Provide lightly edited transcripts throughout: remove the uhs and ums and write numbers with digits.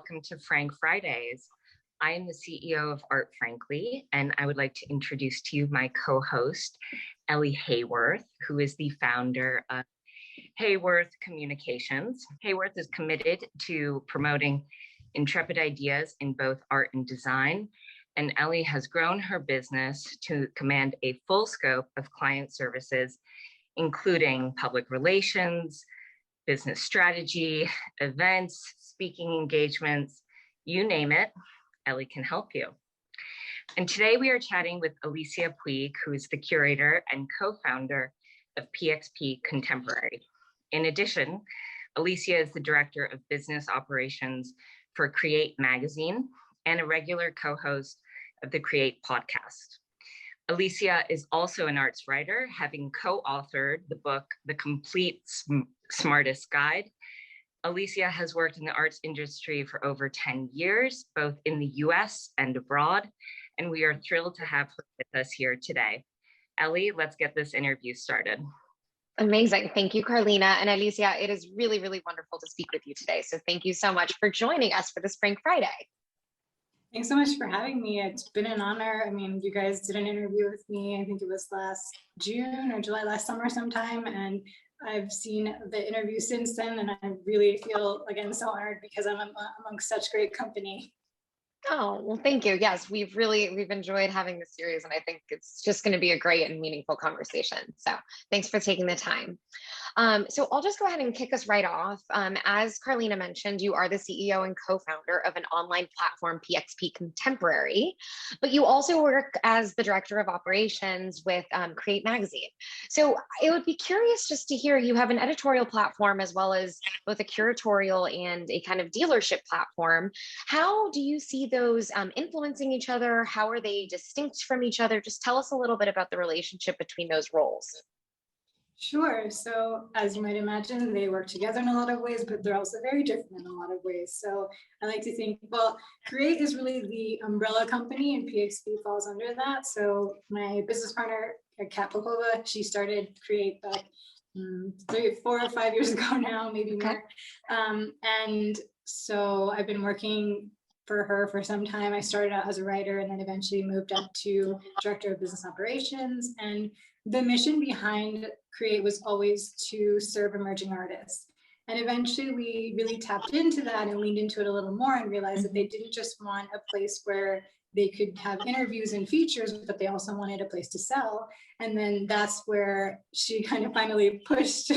welcome to Frank Fridays. I am the CEO of Art Frankly, and I would like to introduce to you my co-host, Ellie Hayworth, who is the founder of Hayworth Communications. Hayworth is committed to promoting intrepid ideas in both art and design, and Ellie has grown her business to command a full scope of client services, including public relations, business strategy, events, speaking engagements, you name it, Ellie can help you. And today we are chatting with Alicia Puig, who is the curator and co-founder of PXP Contemporary. In addition, Alicia is the director of business operations for Create magazine and a regular co-host of the Create podcast. Alicia is also an arts writer, having co-authored the book, The Complete Smartest Guide. Alicia has worked in the arts industry for over 10 years, both in the US and abroad, and we are thrilled to have her with us here today. Ellie, let's get this interview started. Amazing. Thank you, Karlina. And Alicia, it is really, really wonderful to speak with you today. So thank you so much for joining us for this Frank Friday. Thanks so much for having me. It's been an honor. I mean, you guys did an interview with me, I think it was last June or July, last summer sometime. And I've seen the interview since then, and I really feel, again, so honored because I'm among such great company. Oh, well, thank you. Yes, we've enjoyed having this series, and I think it's just going to be a great and meaningful conversation. So thanks for taking the time. So I'll just go ahead and kick us right off. As Karlina mentioned, you are the CEO and co-founder of an online platform, PXP Contemporary, but you also work as the director of operations with Create magazine. So I would be curious just to hear, you have an editorial platform as well as both a curatorial and a kind of dealership platform. How do you see those influencing each other? How are they distinct from each other? Just tell us a little bit about the relationship between those roles. Sure. So as you might imagine, they work together in a lot of ways, but they're also very different in a lot of ways. So I like to think, well, Create is really the umbrella company and PXP falls under that. So my business partner, Kat Popova, she started Create back 3, 4, or 5 years ago now, maybe more. And so I've been working for her for some time. I started out as a writer and then eventually moved up to director of business operations. And the mission behind Create was always to serve emerging artists. And eventually we really tapped into that and leaned into it a little more and realized that they didn't just want a place where they could have interviews and features, but they also wanted a place to sell. And then that's where she kind of finally pushed,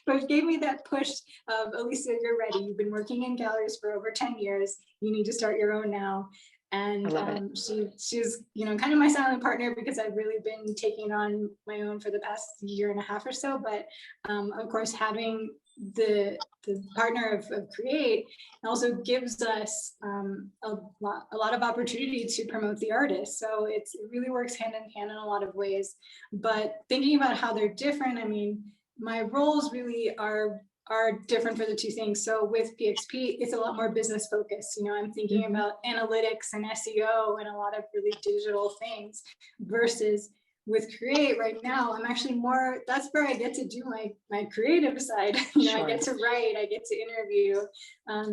but gave me that push of, Alicia, you're ready. You've been working in galleries for over 10 years. You need to start your own now. And she's, you know, kind of my silent partner because I've really been taking on my own for the past year and a half or so. But of course, having the partner of Create also gives us a lot of opportunity to promote the artist. So it really works hand in hand in a lot of ways. But thinking about how they're different, I mean, my roles really are different for the two things. So with PXP, it's a lot more business focused. You know, I'm thinking about analytics and SEO and a lot of really digital things versus with Create right now, I'm actually more, that's where I get to do my creative side. You know, I get to write, I get to interview.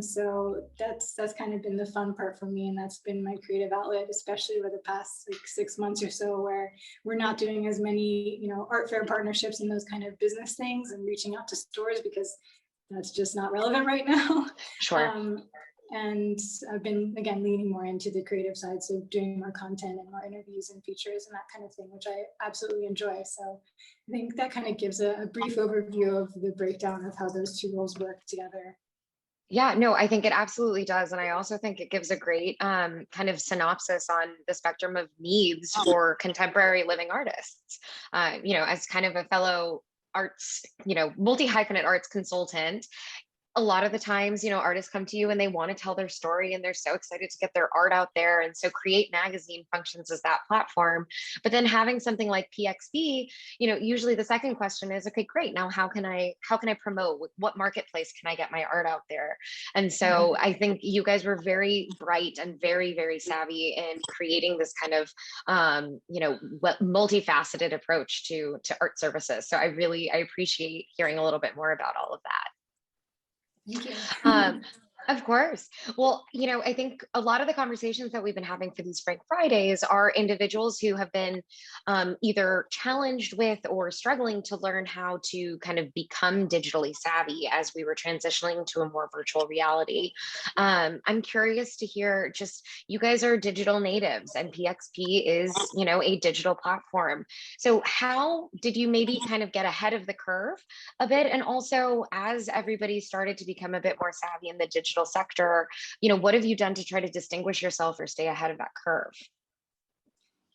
So that's kind of been the fun part for me. And that's been my creative outlet, especially over the past 6 months or so, where we're not doing as many, you know, art fair partnerships and those kind of business things and reaching out to stores because that's just not relevant right now. And I've been, again, leaning more into the creative side, so doing more content and more interviews and features and that kind of thing, which I absolutely enjoy. So I think that kind of gives a brief overview of the breakdown of how those two roles work together. Yeah, no, I think it absolutely does. And I also think it gives a great kind of synopsis on the spectrum of needs for contemporary living artists. You know, as kind of a fellow arts, you know, multi-hyphenate arts consultant, a lot of the times, you know, artists come to you and they want to tell their story and they're so excited to get their art out there. And so Create magazine functions as that platform. But then having something like PXP, you know, usually the second question is, okay, great. Now, how can I promote? What marketplace can I get my art out there? And so I think you guys were very bright and very, very savvy in creating this kind of, you know, multifaceted approach to art services. So I appreciate hearing a little bit more about all of that. Thank you. Of course. Well, I think a lot of the conversations that we've been having for these Frank Fridays are individuals who have been either challenged with or struggling to learn how to kind of become digitally savvy as we were transitioning to a more virtual reality. I'm curious to hear, just, you guys are digital natives and PXP is, a digital platform. So how did you maybe kind of get ahead of the curve a bit? And also, as everybody started to become a bit more savvy in the digital sector, what have you done to try to distinguish yourself or stay ahead of that curve?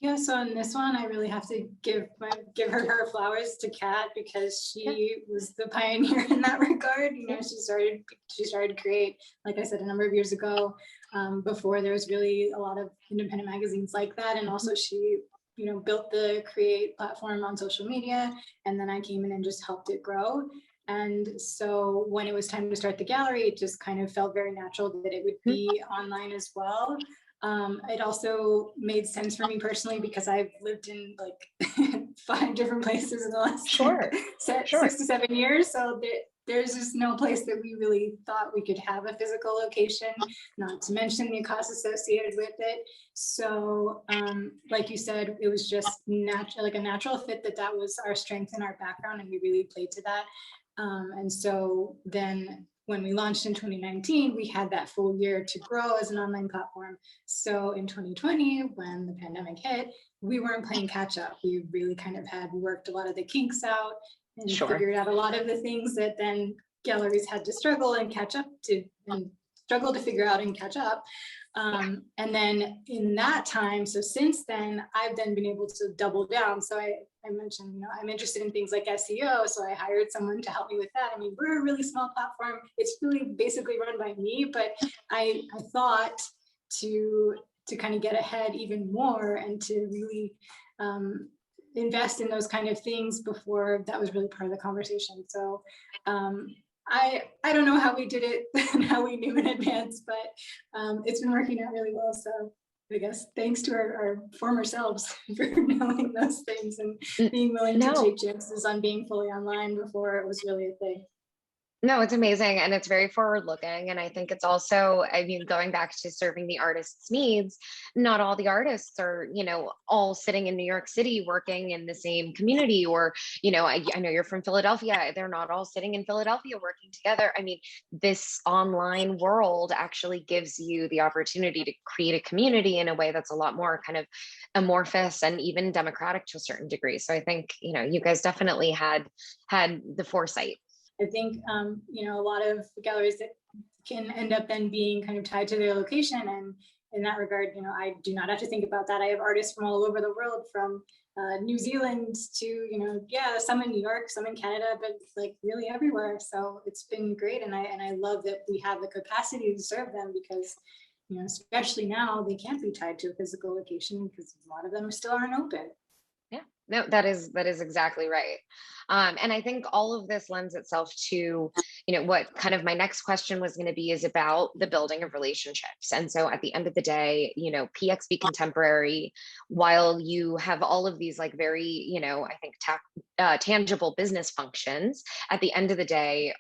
Yeah, so on this one, I really have to give her flowers to Kat, because she was the pioneer in that regard. She started to create, like I said, a number of years ago, before there was really a lot of independent magazines like that. And also she, built the Create platform on social media, and then I came in and just helped it grow. And so when it was time to start the gallery, it just kind of felt very natural that it would be online as well. It also made sense for me personally because I've lived in like 5 different places in the last Sure. 6 to 7 years. So there's just no place that we really thought we could have a physical location, not to mention the costs associated with it. So like you said, it was just like a natural fit that was our strength and our background, and we really played to that. And so then when we launched in 2019, we had that full year to grow as an online platform. So in 2020, when the pandemic hit, we weren't playing catch up. We really kind of had worked a lot of the kinks out and figured out a lot of the things that then galleries had to struggle and catch up to, and struggle to figure out and catch up. And then in that time, so since then, I've then been able to double down. So I mentioned, I'm interested in things like SEO. So I hired someone to help me with that. I mean, we're a really small platform. It's really basically run by me, but I thought to kind of get ahead even more and to really invest in those kind of things before that was really part of the conversation. So I don't know how we did it and how we knew in advance, but it's been working out really well. So I guess thanks to our former selves for knowing those things and being willing to take chances on being fully online before it was really a thing. No, it's amazing. And it's very forward looking. And I think it's also, going back to serving the artist's needs, not all the artists are, all sitting in New York City working in the same community, or, I know you're from Philadelphia. They're not all sitting in Philadelphia working together. I mean, this online world actually gives you the opportunity to create a community in a way that's a lot more kind of amorphous and even democratic to a certain degree. So I think, you guys definitely had the foresight. I think, a lot of galleries that can end up then being kind of tied to their location. And in that regard, I do not have to think about that. I have artists from all over the world, from New Zealand to, some in New York, some in Canada, but like really everywhere. So it's been great. And I love that we have the capacity to serve them because, especially now, they can't be tied to a physical location because a lot of them still aren't open. Yeah, no, that is exactly right. And I think all of this lends itself to, what kind of my next question was going to be is about the building of relationships. And so at the end of the day, PXP Contemporary, while you have all of these like very, I think tangible business functions, at the end of the day,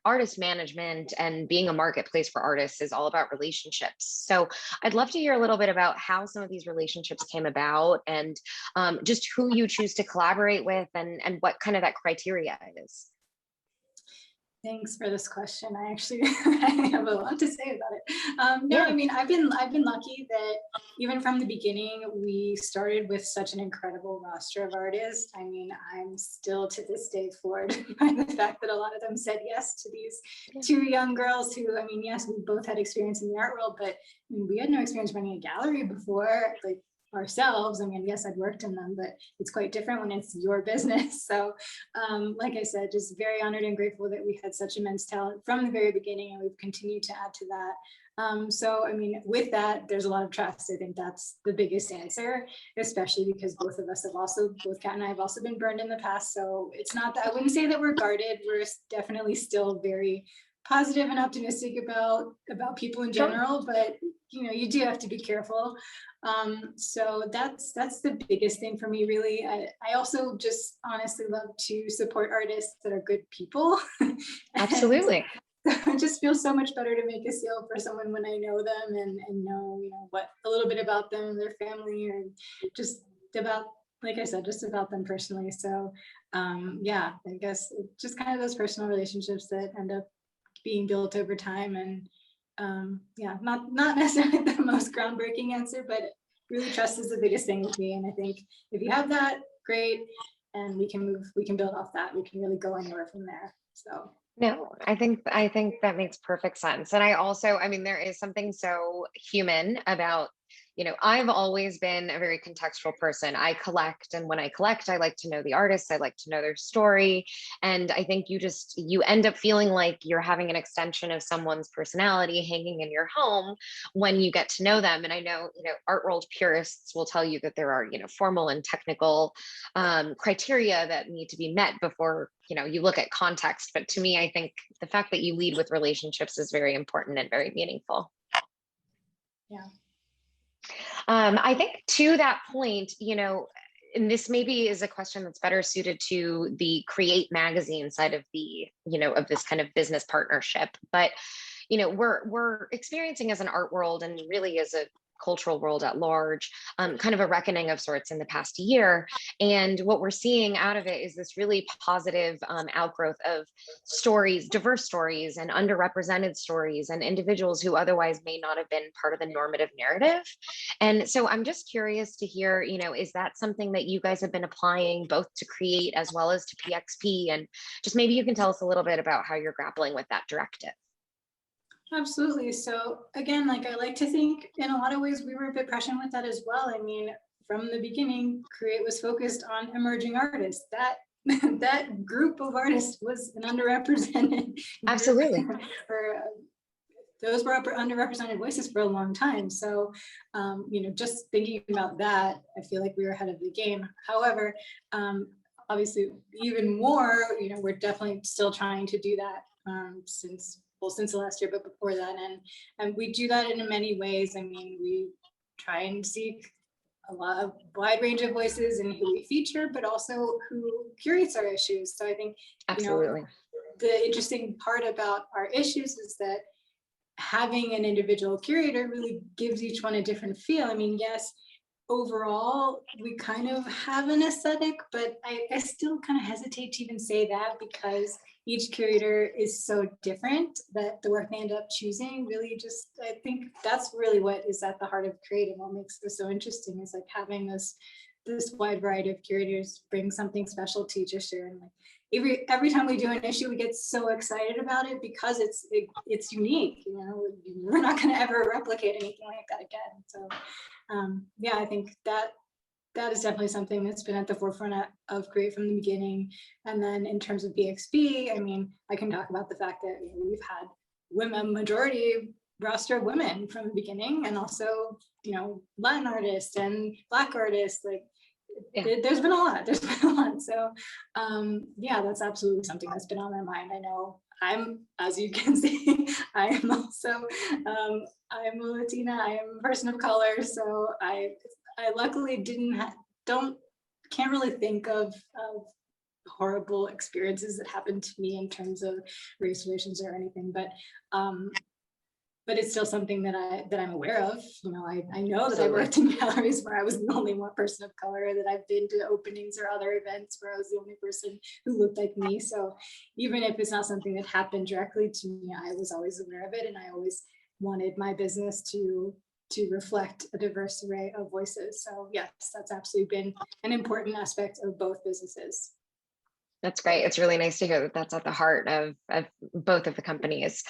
artist management and being a marketplace for artists is all about relationships. So I'd love to hear a little bit about how some of these relationships came about, and just who you choose to collaborate with, and what kind of that criteria is. Thanks for this question. I actually I have a lot to say about it. I mean, I've been lucky that even from the beginning, we started with such an incredible roster of artists. I mean, I'm still to this day floored by the fact that a lot of them said yes to these 2 young girls who, I mean, yes, we both had experience in the art world, but I mean, we had no experience running a gallery before, like ourselves. I mean, yes, I'd worked in them, but it's quite different when it's your business. So like I said, just very honored and grateful that we had such immense talent from the very beginning, and we've continued to add to that. So, I mean, with that, there's a lot of trust. I think that's the biggest answer, especially because both Kat and I have also been burned in the past. So it's not that, I wouldn't say that we're guarded. We're definitely still very positive and optimistic about people in general, but you do have to be careful. So that's the biggest thing for me, really. I also just honestly love to support artists that are good people. Absolutely. it just feels so much better to make a sale for someone when I know them and know, what a little bit about them and their family, or just about, like I said, just about them personally. So yeah, I guess just kind of those personal relationships that end up being built over time. And yeah, not necessarily the most groundbreaking answer, but really trust is the biggest thing with me. And I think if you have that, great. And we can build off that. We can really go anywhere from there. So No, I think that makes perfect sense. And I also, I mean, there is something so human about, I've always been a very contextual person. I collect, and when I collect, I like to know the artists, I like to know their story. And I think you end up feeling like you're having an extension of someone's personality hanging in your home when you get to know them. And I know, art world purists will tell you that there are, formal and technical criteria that need to be met before you look at context. But to me, I think the fact that you lead with relationships is very important and very meaningful. yeah. I think to that point, and this maybe is a question that's better suited to the Create magazine side of of this kind of business partnership. But, we're experiencing as an art world, and really as a cultural world at large, kind of a reckoning of sorts in the past year. And what we're seeing out of it is this really positive outgrowth of stories, diverse stories, and underrepresented stories, and individuals who otherwise may not have been part of the normative narrative. And so I'm just curious to hear, is that something that you guys have been applying both to Create as well as to PXP? And just maybe you can tell us a little bit about how you're grappling with that directive. Absolutely. So again, like I like to think in a lot of ways we were a bit prescient with that as well. I mean, from the beginning, Create was focused on emerging artists. That that group of artists was an underrepresented Absolutely. or those were underrepresented voices for a long time. So, just thinking about that, I feel like we were ahead of the game. However, obviously, even more, we're definitely still trying to do that since the last year, but before that, and we do that in many ways. I mean, we try and seek a wide range of voices in who we feature, but also who curates our issues. So I think, Absolutely. The interesting part about our issues is that having an individual curator really gives each one a different feel. I mean, yes, overall, we kind of have an aesthetic, but I still kind of hesitate to even say that, because each curator is so different that the work they end up choosing really just, I think that's really what is at the heart of creating. What makes this so interesting is like having this wide variety of curators bring something special to each issue. And like every time we do an issue, we get so excited about it because it's unique. We're not going to ever replicate anything like that again. So yeah, I think that is definitely something that's been at the forefront of Create from the beginning. And then in terms of BXP, I mean, I can talk about the fact that we've had a majority roster of women from the beginning, and also, Latin artists and Black artists. Like, yeah. There's been a lot. So yeah, that's absolutely something that's been on my mind. I know as you can see, I am also, I am a Latina, I am a person of color. So I luckily can't really think of horrible experiences that happened to me in terms of race relations or anything, but it's still something that I'm aware of. I know that I worked in galleries where I was the only one person of color, that I've been to openings or other events where I was the only person who looked like me. So even if it's not something that happened directly to me, I was always aware of it, and I always wanted my business to reflect a diverse array of voices. So yes, that's absolutely been an important aspect of both businesses. That's great. It's really nice to hear that that's at the heart of both of the companies.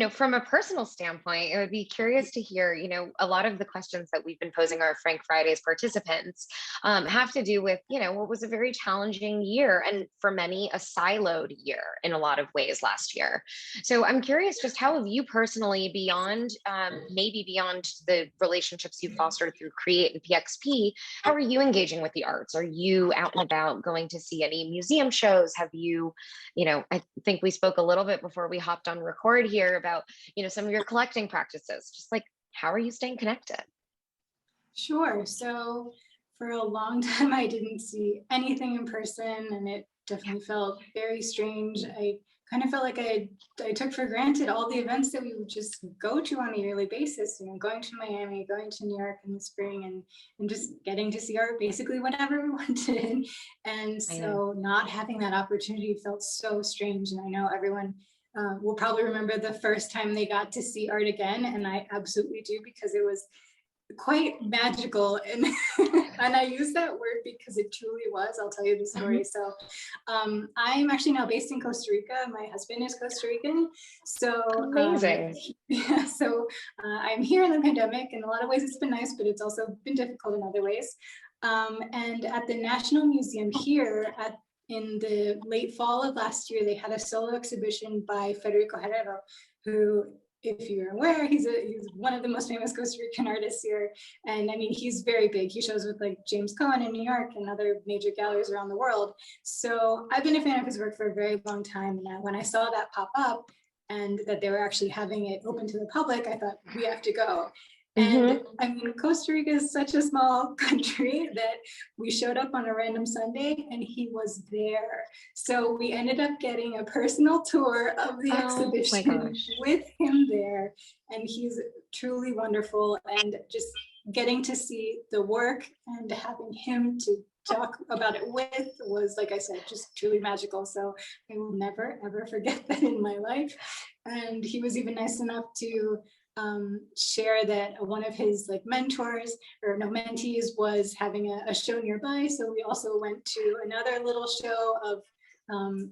From a personal standpoint, I would be curious to hear, a lot of the questions that we've been posing our Frank Fridays participants have to do with, what was a very challenging year, and for many a siloed year in a lot of ways last year. So I'm curious, just how have you personally, beyond the relationships you fostered through Create and PXP, how are you engaging with the arts? Are you out and about going to see any museum shows? Have you, I think we spoke a little bit before we hopped on record here about, some of your collecting practices. Just like, how are you staying connected? Sure. So for a long time, I didn't see anything in person, and it definitely felt very strange. I kind of felt like I took for granted all the events that we would just go to on a yearly basis, you know, going to Miami, going to New York in the spring, and just getting to see art basically whenever we wanted. And so not having that opportunity felt so strange. And I know everyone will probably remember the first time they got to see art again. And I absolutely do, because it was quite magical, and and I use that word because it truly was. I'll tell you the story. So I'm actually now based in Costa Rica. My husband is Costa Rican, so Amazing. yeah, so I'm here in the pandemic. In a lot of ways it's been nice, but it's also been difficult in other ways. And at the National Museum here, in the late fall of last year, they had a solo exhibition by Federico Herrero, who, if you're aware, he's one of the most famous Costa Rican artists here. And I mean, he's very big. He shows with like James Cohen in New York and other major galleries around the world. So I've been a fan of his work for a very long time. And when I saw that pop up and that they were actually having it open to the public, I thought, we have to go. And I mean, Costa Rica is such a small country that we showed up on a random Sunday and he was there. So we ended up getting a personal tour of the exhibition with him there. And he's truly wonderful. And just getting to see the work and having him to talk about it with was, like I said, just truly magical. So I will never, ever forget that in my life. And he was even nice enough to share that one of his mentees was having a show nearby. So we also went to another little show of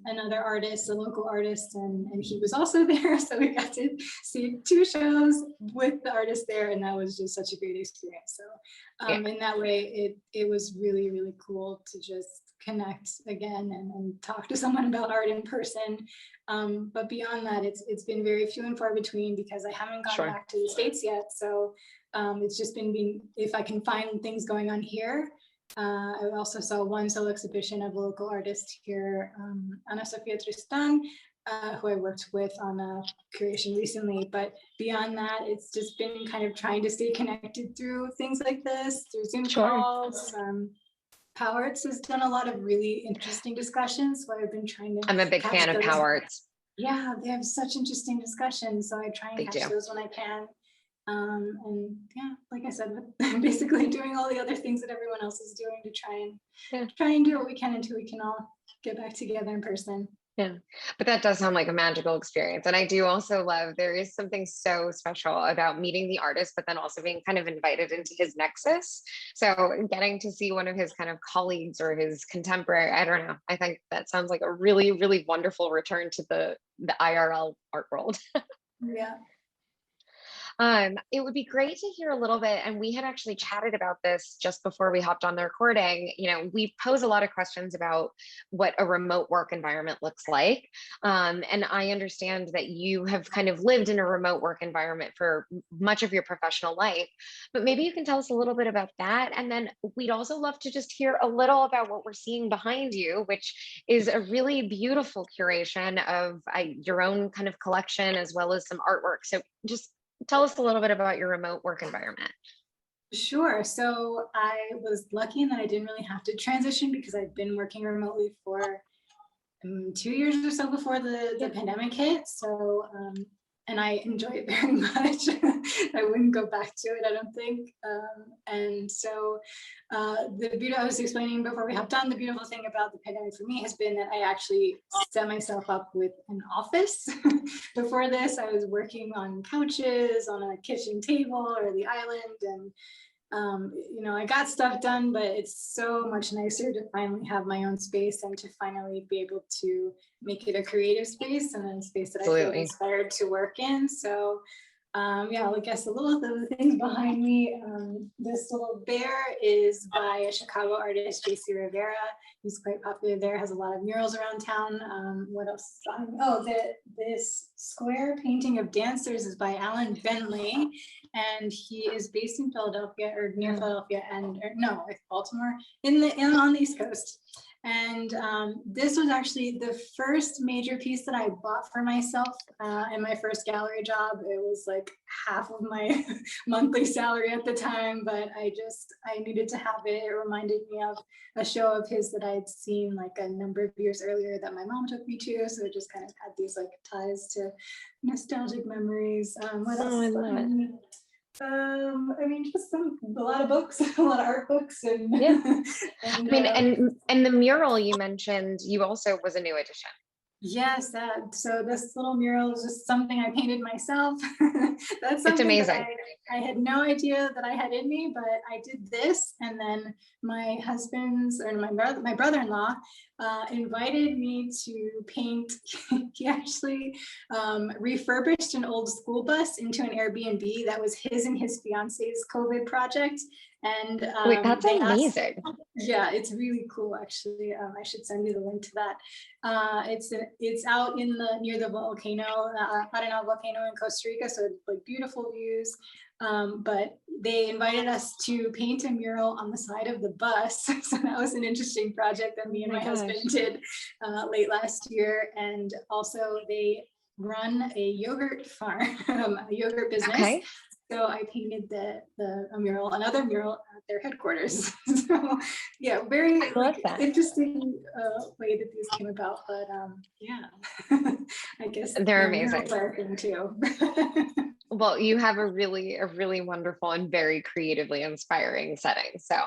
another artist, a local artist, and he was also there. So we got to see two shows with the artist there, and that was just such a great experience. So in that way, it was really, really cool to just connect again and talk to someone about art in person. But beyond that, it's been very few and far between, because I haven't gone back to the States yet. So it's just been if I can find things going on here. I also saw one solo exhibition of a local artist here, Ana Sofia Tristan, who I worked with on a creation recently. But beyond that, it's just been kind of trying to stay connected through things like this, through Zoom calls. PowArts has done a lot of really interesting discussions, so I've been trying to. I'm a big fan of PowArts. Yeah, they have such interesting discussions, so I try and catch those when I can. And yeah, like I said, basically doing all the other things that everyone else is doing to try and do what we can until we can all get back together in person. Yeah, but that does sound like a magical experience. And I do also love, there is something so special about meeting the artist, but then also being kind of invited into his nexus. So getting to see one of his kind of colleagues or his contemporary, I don't know. I think that sounds like a really, really wonderful return to the IRL art world. Yeah. It would be great to hear a little bit, and we had actually chatted about this just before we hopped on the recording. You know, we pose a lot of questions about what a remote work environment looks like. And I understand that you have kind of lived in a remote work environment for much of your professional life, but maybe you can tell us a little bit about that. And then we'd also love to just hear a little about what we're seeing behind you, which is a really beautiful curation of your own kind of collection, as well as some artwork. So just tell us a little bit about your remote work environment. Sure. So I was lucky in that I didn't really have to transition, because I'd been working remotely for 2 years or so before the pandemic hit. So, and I enjoy it very much. I wouldn't go back to it, I don't think. And so the beauty I was explaining before we hopped on, the beautiful thing about the pandemic for me has been that I actually set myself up with an office. Before this, I was working on couches, on a kitchen table or the island, and you know, I got stuff done, but it's so much nicer to finally have my own space and to finally be able to make it a creative space and a space that I feel inspired to work in. So yeah, I guess a little of the things behind me. This little bear is by a Chicago artist, JC Rivera. He's quite popular there, has a lot of murals around town. What else? This square painting of dancers is by Alan Bentley, and he is based in Philadelphia, or near Philadelphia, and Baltimore, on the East Coast. And this was actually the first major piece that I bought for myself in my first gallery job. It was like half of my monthly salary at the time, but I needed to have it. It reminded me of a show of his that I'd seen like a number of years earlier that my mom took me to. So it just kind of had these like ties to nostalgic memories. What else? Oh, I love it. I mean, just a lot of books, a lot of art books, and Yeah. and, I mean, and the mural you mentioned, you also was a new addition. yes, so this little mural is just something I painted myself. That's It's something that amazing. I had no idea that I had in me, but I did this, and then my brother-in-law invited me to paint. He actually refurbished an old school bus into an Airbnb that was his and his fiance's COVID project. And Wait, that's amazing. Yeah, it's really cool, actually. I should send you the link to that. It's out in near the volcano, Arenal volcano in Costa Rica, so like beautiful views. But they invited us to paint a mural on the side of the bus. So that was an interesting project that me and my husband did late last year. And also they run a yogurt farm, a yogurt business. Okay. So I painted a mural, another mural at their headquarters. So yeah, very interesting way that these came about. But yeah, I guess they're amazing thing too. Well, you have a really wonderful and very creatively inspiring setting. So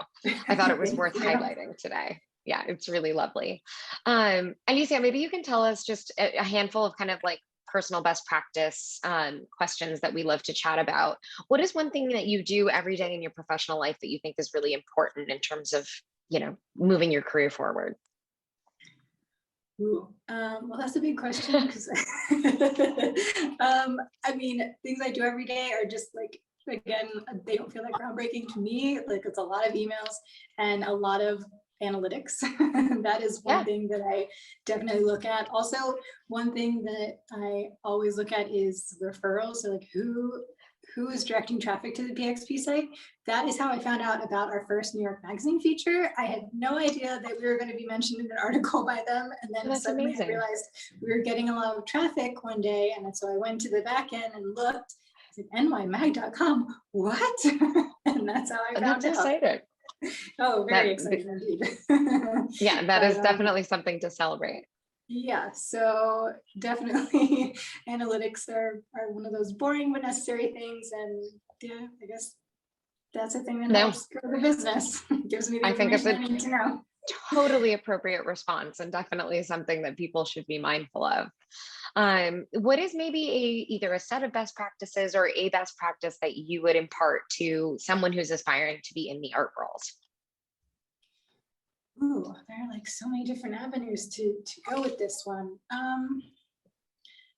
I thought it was worth highlighting today. Yeah, it's really lovely. Alicia, maybe you can tell us just a handful of kind of like personal best practice questions that we love to chat about. What is one thing that you do every day in your professional life that you think is really important in terms of, you know, moving your career forward? Ooh, well, that's a big question because I mean, things I do every day are just like, again, they don't feel like groundbreaking to me. Like it's a lot of emails and a lot of analytics. That is one thing that I definitely look at. Also, one thing that I always look at is referrals. So like who is directing traffic to the PXP site? That is how I found out about our first New York Magazine feature. I had no idea that we were going to be mentioned in an article by them. And then suddenly I realized we were getting a lot of traffic one day. And so I went to the back end and looked. I said, nymag.com, what? And that's how I found out. That's exciting. Oh, very exciting indeed. Yeah, that is definitely something to celebrate. Yeah, so definitely analytics are one of those boring but necessary things. And yeah, I guess that's a thing that helps grow the business. Gives me the information I need to know. Totally appropriate response and definitely something that people should be mindful of. What is maybe either a set of best practices or a best practice that you would impart to someone who's aspiring to be in the art world? Ooh, there are like so many different avenues to go with this one.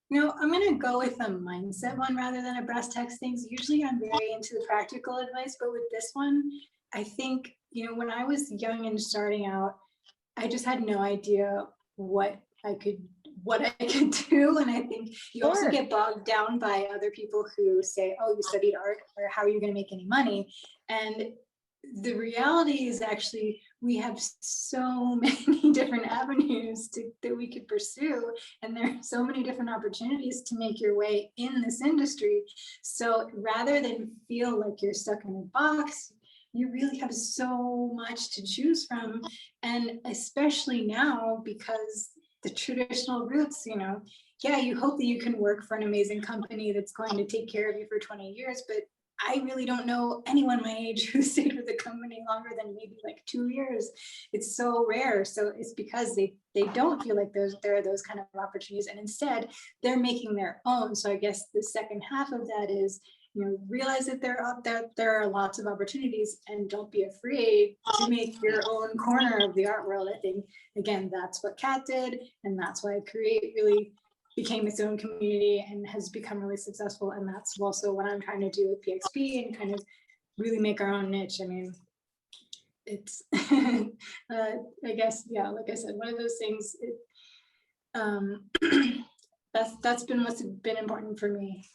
You know, I'm gonna go with a mindset one rather than a brass tacks things. Usually I'm very into the practical advice, but with this one, I think, you know, when I was young and starting out, I just had no idea what I could do. And I think you also get bogged down by other people who say, oh, you studied art, or how are you going to make any money? And the reality is actually we have so many different avenues that we could pursue, and there are so many different opportunities to make your way in this industry. So rather than feel like you're stuck in a box, you really have so much to choose from. And especially now, because the traditional routes, you know, yeah, you hope that you can work for an amazing company that's going to take care of you for 20 years, but I really don't know anyone my age who stayed with the company longer than maybe like 2 years. It's so rare. So it's because they don't feel like there are those kind of opportunities, and instead they're making their own. So I guess the second half of that is, you know, realize that there are lots of opportunities, and don't be afraid to make your own corner of the art world. I think, again, that's what Kat did, and that's why Create really became its own community and has become really successful. And that's also what I'm trying to do with PXP, and kind of really make our own niche. I mean, it's, I guess, yeah, like I said, one of those things, that's been what's been important for me.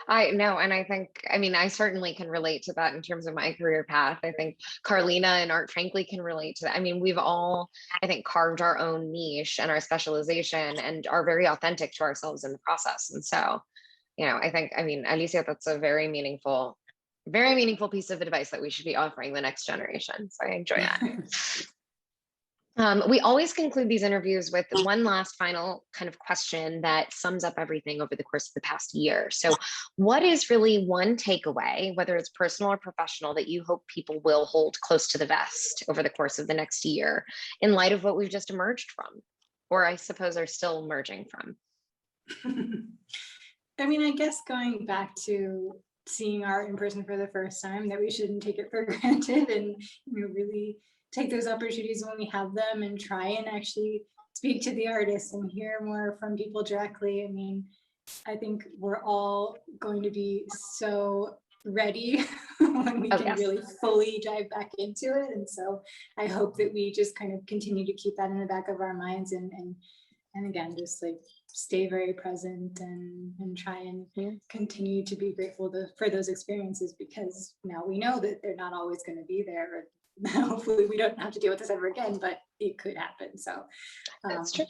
I know. And I think, I mean, I certainly can relate to that in terms of my career path. I think Karlina and Art frankly can relate to that. I mean, we've all, I think, carved our own niche and our specialization and are very authentic to ourselves in the process. And so, I think, I mean, Alicia, that's a very meaningful piece of advice that we should be offering the next generation. So I enjoy that. We always conclude these interviews with one last final kind of question that sums up everything over the course of the past year. So what is really one takeaway, whether it's personal or professional, that you hope people will hold close to the vest over the course of the next year in light of what we've just emerged from, or I suppose are still emerging from? I mean, I guess going back to seeing art in person for the first time, that we shouldn't take it for granted and really take those opportunities when we have them and try and actually speak to the artists and hear more from people directly. I mean, I think we're all going to be so ready when we can really fully dive back into it. And so I hope that we just kind of continue to keep that in the back of our minds and again, just like stay very present and try and continue to be grateful for those experiences, because now we know that they're not always going to be there. Hopefully we don't have to deal with this ever again, but it could happen. So that's true.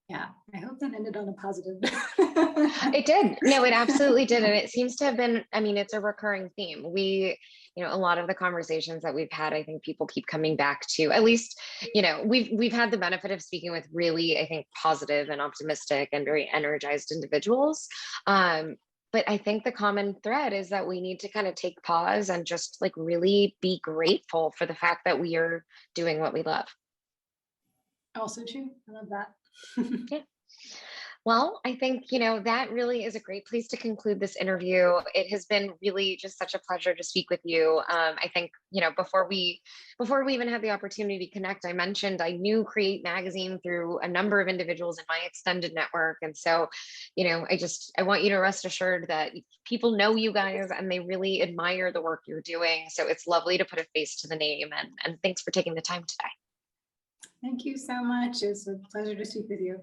Yeah, I hope that ended on a positive. It did. No, it absolutely did. And it seems to have been, I mean, it's a recurring theme. A lot of the conversations that we've had, I think people keep coming back to, at least, we've had the benefit of speaking with really, I think, positive and optimistic and very energized individuals. But I think the common thread is that we need to kind of take pause and just like really be grateful for the fact that we are doing what we love. Also true. I love that. Yeah. Well, I think, that really is a great place to conclude this interview. It has been really just such a pleasure to speak with you. I think, before we even had the opportunity to connect, I mentioned I knew Create Magazine through a number of individuals in my extended network. And so, I want you to rest assured that people know you guys and they really admire the work you're doing. So it's lovely to put a face to the name, and thanks for taking the time today. Thank you so much. It's a pleasure to speak with you.